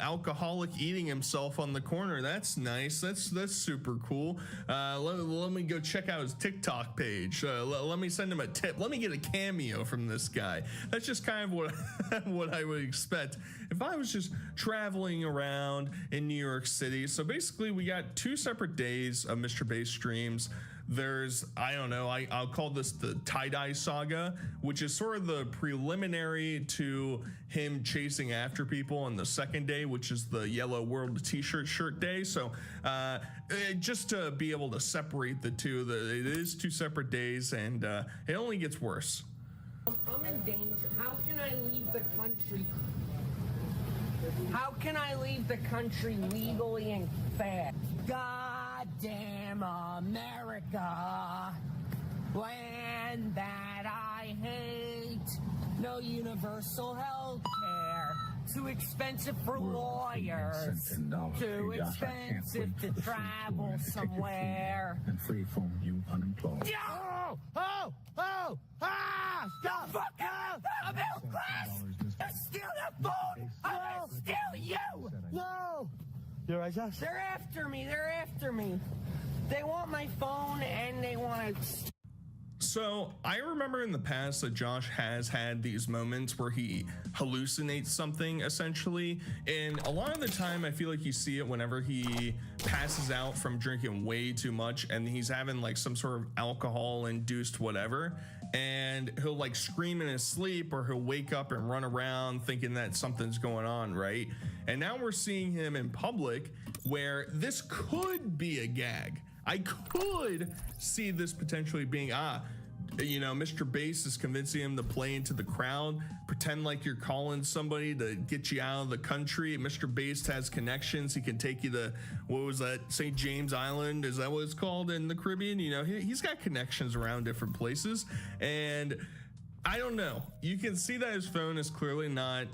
alcoholic eating himself on the corner. That's nice. That's super cool. Let me go check out his TikTok page. Let me send him a tip. Let me get a cameo from this guy. That's just kind of what what I would expect if I was just traveling around in New York City. So basically, we got 2 separate days of Mr. Bass streams. There's, I don't know, I'll call this the tie-dye saga, which is sort of the preliminary to him chasing after people on the second day, which is the yellow world t-shirt shirt day. So just to be able to separate the two, it is 2 separate days, and it only gets worse. I'm in danger. How can I leave the country? How can I leave the country legally and fast? Goddamn America, land that I hate. No universal health care. Too expensive for lawyers. Too expensive to travel somewhere. And free from you unemployed. Yo! Oh! Stop! Fuck out! I'm middle class! Steal the phone! I'm gonna steal you! No! You're right, Josh? They're after me. They want my phone and they want to... So I remember in the past that Josh has had these moments where he hallucinates something, essentially, and a lot of the time I feel like you see it whenever he passes out from drinking way too much and he's having like some sort of alcohol induced whatever, and he'll like scream in his sleep, or he'll wake up and run around thinking that something's going on, right? And now we're seeing him in public where this could be a gag. I could see this potentially being, Mr. Bass is convincing him to play into the crowd, pretend like you're calling somebody to get you out of the country. Mr. Bass has connections. He can take you to, what was that, St. James Island? Is that what it's called in the Caribbean? You know, he's got connections around different places. And I don't know. You can see that his phone is clearly not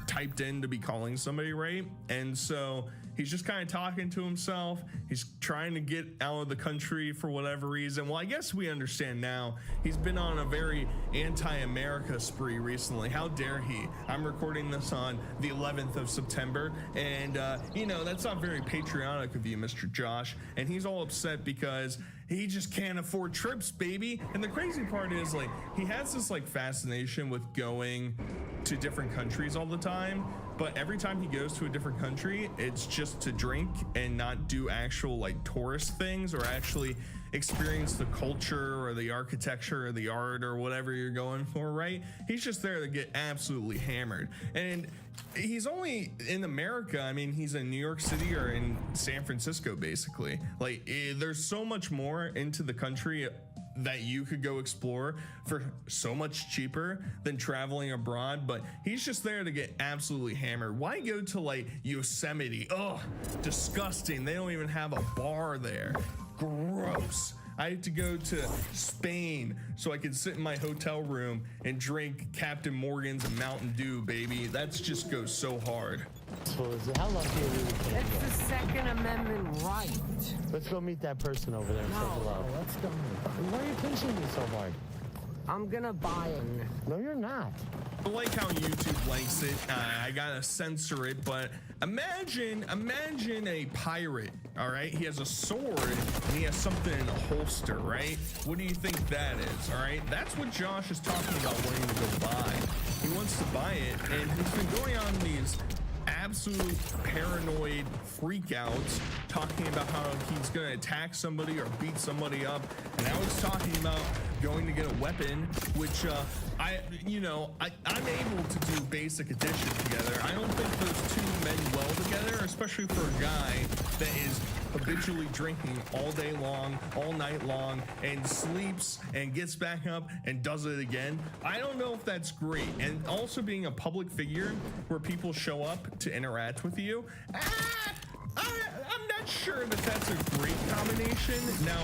typed in to be calling somebody, right? And so he's just kind of talking to himself. He's trying to get out of the country for whatever reason. Well, I guess we understand now. He's been on a very anti-America spree recently. How dare he? I'm recording this on the 11th of September, and that's not very patriotic of you, Mr. Josh. And he's all upset because he just can't afford trips, baby. And the crazy part is, like, he has this like fascination with going to different countries all the time, but every time he goes to a different country, it's just to drink and not do actual like tourist things or actually experience the culture or the architecture or the art or whatever you're going for, right? He's just there to get absolutely hammered. And he's only in America. I mean, he's in New York City or in San Francisco, basically. Like, there's so much more into the country that you could go explore for so much cheaper than traveling abroad, but he's just there to get absolutely hammered. Why go to like Yosemite? Oh, disgusting. They don't even have a bar there. Gross. I had to go to Spain so I could sit in my hotel room and drink Captain Morgan's and Mountain Dew, baby. That's just goes so hard. So how lucky are you? It's the Second Amendment right. Let's go meet that person over there and say hello. Let's go. Why are you pinching me so hard? I'm gonna buy it. No, you're not. I like how YouTube likes it. I gotta censor it, but imagine a pirate, all right? He has a sword and he has something in a holster, right? What do you think that is, all right? That's what Josh is talking about wanting to go buy. He wants to buy it, and he's been going on these absolute paranoid freakouts talking about how he's gonna attack somebody or beat somebody up, and now he's talking about going to get a weapon, which I'm able to do basic addition together. I don't think those two men well together, especially for a guy that is habitually drinking all day long, all night long, and sleeps and gets back up and does it again. I don't know if that's great. And also being a public figure where people show up to interact with you, I'm not sure that that's a great combination. Now,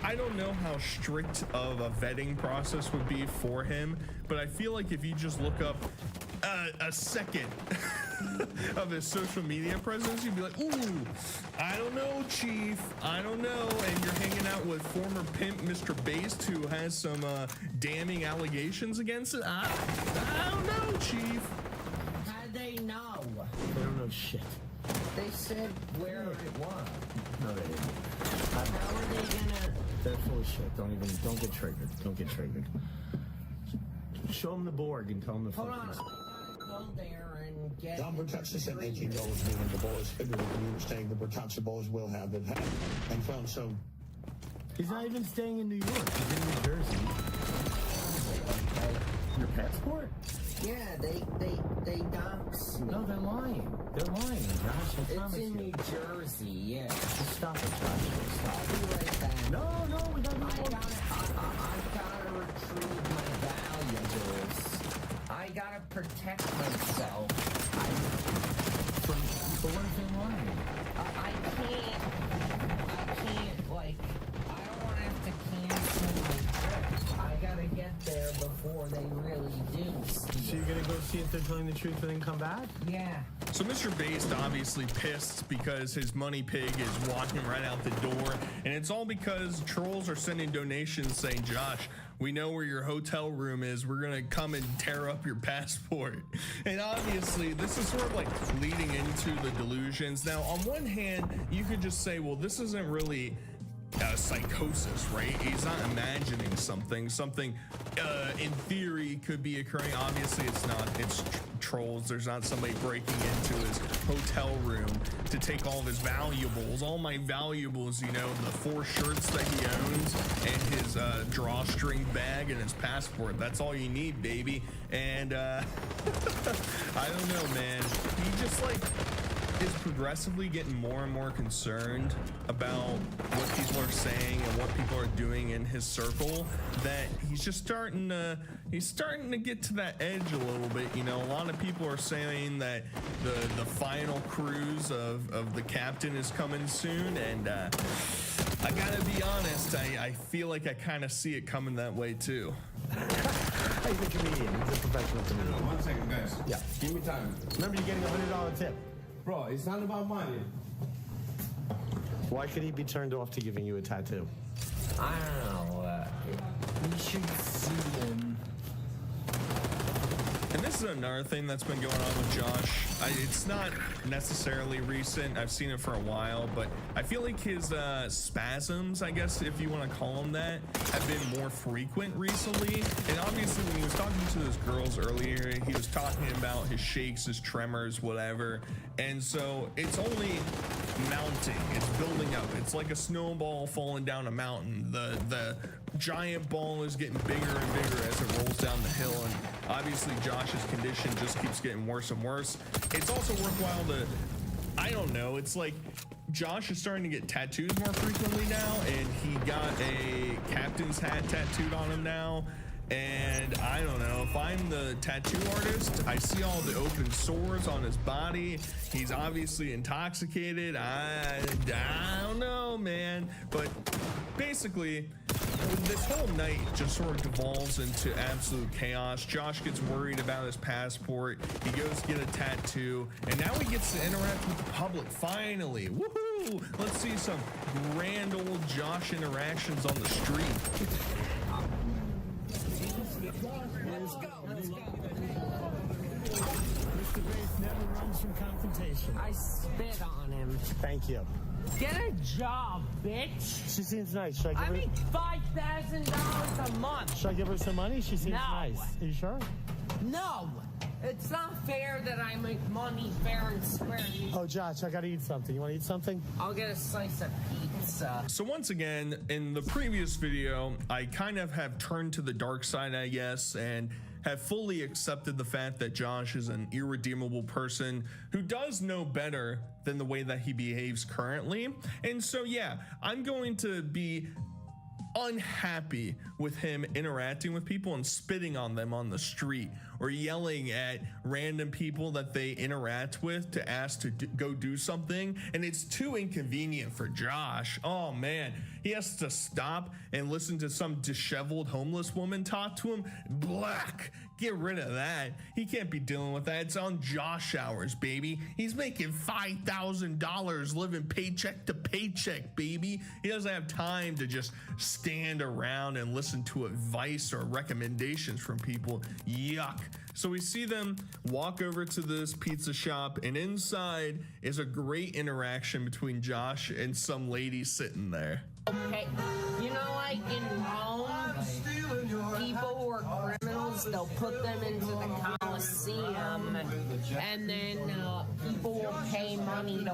I don't know how strict of a vetting process would be for him, but I feel like if you just look up a second of his social media presence, you'd be like, ooh, I don't know, Chief, I don't know. And you're hanging out with former pimp Mr. Bass, who has some damning allegations against it. I don't know, Chief. How they know? I don't know, shit. They said where it was. No, they didn't. How are they gonna? They're full of shit. Don't get triggered. Don't get triggered. Show them the Borg and tell them the Hold on. fucking. I gotta go there and get. Don Bertuzzi sent $18 meaning the ball is hidden. You were saying the Bertuzzi balls will have it. And found so. He's not even staying in New York. He's in New Jersey. Your passport? Yeah, they dox me. No, they're lying. They're lying, Josh. I promise It's in you. New Jersey, yeah. Just stop it, Josh. I'll be right back. No, we gotta I do more. gotta retrieve my valuables. I gotta protect myself. But what if they're lying? I can't, like, I don't want to have to cancel my trip. I gotta get there before they really do. So you're gonna go see if they're telling the truth and then come back? Yeah. So Mr. Based obviously pissed because his money pig is walking right out the door, and it's all because trolls are sending donations saying, Josh, we know where your hotel room is. We're gonna come and tear up your passport. And obviously this is sort of like leading into the delusions. Now, on one hand, you could just say, well, this isn't really psychosis, right? He's not imagining something in theory could be occurring. Obviously it's not. It's trolls. There's not somebody breaking into his hotel room to take all of his valuables, all my valuables, you know, the 4 shirts that he owns and his drawstring bag and his passport. That's all you need, baby. And I don't know, man. He just like is progressively getting more and more concerned about what people are saying and what people are doing in his circle, that he's just starting to get to that edge a little bit. You know, a lot of people are saying that the final cruise of the captain is coming soon, and I gotta be honest, I feel like I kind of see it coming that way too. He's a comedian. He's a professional comedian. No, 1 second, guys. Yeah. Give me time. Remember, you're getting a $100 tip. Bro, it's not about money. Why could he be turned off to giving you a tattoo? I don't know. You should see him. And this is another thing that's been going on with Josh. It's not necessarily recent. I've seen it for a while, but I feel like his spasms, I guess, if you want to call them that, have been more frequent recently. And obviously when he was talking to those girls earlier, he was talking about his shakes, his tremors, whatever. And so it's only mounting. It's building up. It's like a snowball falling down a mountain. The giant ball is getting bigger and bigger as it rolls down the hill, and obviously Josh's condition just keeps getting worse and worse. It's also worthwhile to, I don't know, it's like Josh is starting to get tattoos more frequently now, and he got a captain's hat tattooed on him now. And I don't know, if I'm the tattoo artist, I see all the open sores on his body. He's obviously intoxicated. I don't know, man. But basically, this whole night just sort of devolves into absolute chaos. Josh gets worried about his passport. He goes to get a tattoo, and now he gets to interact with the public, finally. Woohoo! Let's see some grand old Josh interactions on the street. Let's go. Mr. Bass never runs from confrontation. I spit on him. Thank you. Get a job, bitch. She seems nice. Should I I give make $5,000 a month. Should I give her some money? She seems No. nice. Are you sure? No, it's not fair that I make money fair and square. Oh, Josh, I gotta eat something. You wanna eat something? I'll get a slice of pizza. So once again, in the previous video, I kind of have turned to the dark side, I guess, and have fully accepted the fact that Josh is an irredeemable person who does know better than the way that he behaves currently. And so, yeah, I'm going to be unhappy with him interacting with people and spitting on them on the street, or yelling at random people that they interact with to ask to go do something, and it's too inconvenient for Josh. Oh man, he has to stop and listen to some disheveled homeless woman talk to him. Black, get rid of that. He can't be dealing with that. It's on Josh hours, baby. He's making $5,000 living paycheck to paycheck, baby. He doesn't have time to just stand around and listen to advice or recommendations from people. Yuck. So we see them walk over to this pizza shop, and inside is a great interaction between Josh and some lady sitting there. Okay, you know, like in Rome, people who are criminals, they'll put them into the Colosseum, and then people will pay money to